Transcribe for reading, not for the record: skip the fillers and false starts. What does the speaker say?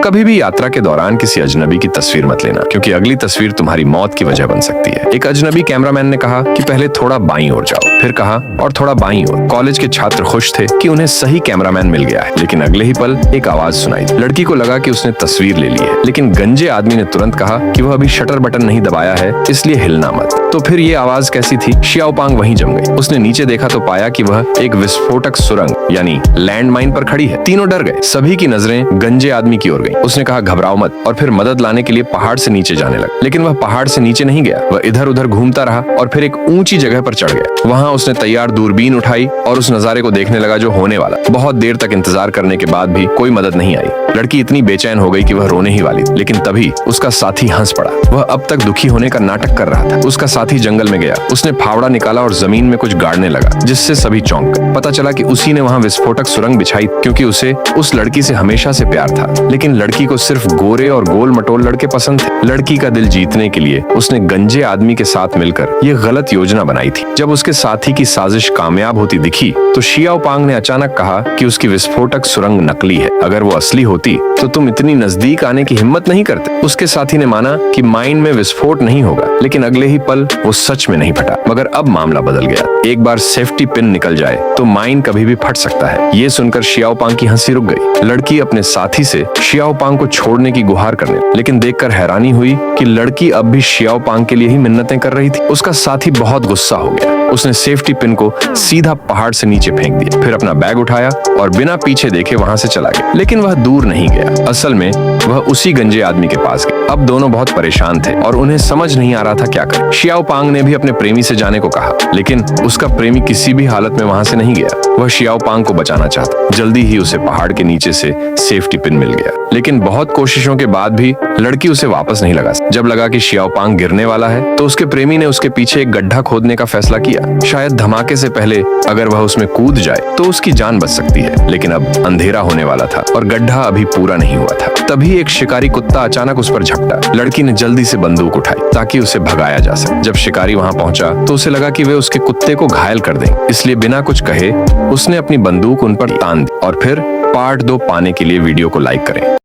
कभी भी यात्रा के दौरान किसी अजनबी की तस्वीर मत लेना, क्योंकि अगली तस्वीर तुम्हारी मौत की वजह बन सकती है। एक अजनबी कैमरामैन ने कहा कि पहले थोड़ा बाईं ओर जाओ, फिर कहा और थोड़ा बाईं ओर। कॉलेज के छात्र खुश थे कि उन्हें सही कैमरामैन मिल गया है, लेकिन अगले ही पल एक आवाज सुनाई। लड़की को लगा कि उसने तस्वीर ले ली है, लेकिन गंजे आदमी ने तुरंत कहा कि वह अभी शटर बटन नहीं दबाया है, इसलिए हिलना मत। तो फिर ये आवाज कैसी थी? शियाओपांग वहीं जम गई। उसने नीचे देखा तो पाया कि वह एक विस्फोटक सुरंग यानी लैंडमाइन पर खड़ी है। तीनों डर गए। सभी की नजरें गंजे आदमी की ओर गईं। उसने कहा घबराओ मत, और फिर मदद लाने के लिए पहाड़ से नीचे जाने लगा। लेकिन वह पहाड़ से नीचे नहीं गया, वह इधर उधर घूमता रहा और फिर एक ऊंची जगह पर चढ़ गया। वहां उसने तैयार दूरबीन उठाई और उस नजारे को देखने लगा जो होने वाला। बहुत देर तक इंतजार करने के बाद भी कोई मदद नहीं आई। लड़की इतनी बेचैन हो गई कि वह रोने ही वाली थी, लेकिन तभी उसका साथी हंस पड़ा। वह अब तक दुखी होने का नाटक कर रहा था। उसका साथी जंगल में गया। उसने फावड़ा निकाला और जमीन में कुछ गाड़ने लगा, जिससे सभी चौंक गए। पता चला कि उसी ने वहां विस्फोटक सुरंग बिछाई, क्योंकि उसे उस लड़की से हमेशा से प्यार था। लेकिन लड़की को सिर्फ गोरे और गोल मटोल लड़के पसंद थे। लड़की का दिल जीतने के लिए उसने गंजे आदमी के साथ मिलकर यह गलत योजना बनाई थी। जब उसके साथी की साजिश कामयाब होती दिखी तो शियाओपांग ने अचानक कहा कि उसकी विस्फोटक सुरंग नकली है। अगर वो असली होती तो तुम इतनी नजदीक आने की हिम्मत नहीं करते। उसके साथी ने माना कि माइन में विस्फोट नहीं होगा, लेकिन अगले ही पल वो सच में नहीं फटा। मगर अब मामला बदल गया। एक बार सेफ्टी पिन निकल जाए तो माइन कभी भी फट सकता है। ये सुनकर शियाओपांग की हंसी रुक गई। लड़की अपने साथी से शियाओपांग को छोड़ने की गुहार करने, लेकिन देखकर हैरानी हुई कि लड़की अब भी शियाओपांग के लिए ही मिन्नतें कर रही थी। उसका साथी बहुत गुस्सा हो गया। उसने सेफ्टी पिन को सीधा पहाड़ से नीचे फेंक दिया, फिर अपना बैग उठाया और बिना पीछे देखे वहां से चला गया। लेकिन वह दूर नहीं गया। असल में वह उसी गंजे आदमी के पास गया। अब दोनों बहुत परेशान थे और उन्हें समझ नहीं आ रहा था क्या करें। शियाओपांग ने भी अपने प्रेमी से जाने को कहा, लेकिन उसका प्रेमी किसी भी हालत में वहां से नहीं गया। वह शियाओपांग को बचाना चाहता। जल्दी ही उसे पहाड़ के नीचे से सेफ्टी पिन मिल गया, लेकिन बहुत कोशिशों के बाद भी लड़की उसे वापस नहीं लगा। जब लगा कि शियाओपांग गिरने वाला है तो उसके प्रेमी ने उसके पीछे एक गड्ढा खोदने का फैसला किया। शायद धमाके से पहले अगर वह उसमें कूद जाए तो उसकी जान बच सकती है। लेकिन अब अंधेरा होने वाला था और गड्ढा अभी पूरा नहीं हुआ था। तभी एक शिकारी कुत्ता अचानक उस पर झपटा। लड़की ने जल्दी से बंदूक उठाई ताकि उसे भगाया जा सके। जब शिकारी वहां पहुंचा तो उसे लगा कि वे उसके कुत्ते को घायल कर दें, इसलिए बिना कुछ कहे उसने अपनी बंदूक उन पर तान दी। और फिर पार्ट 2 पाने के लिए वीडियो को लाइक करें।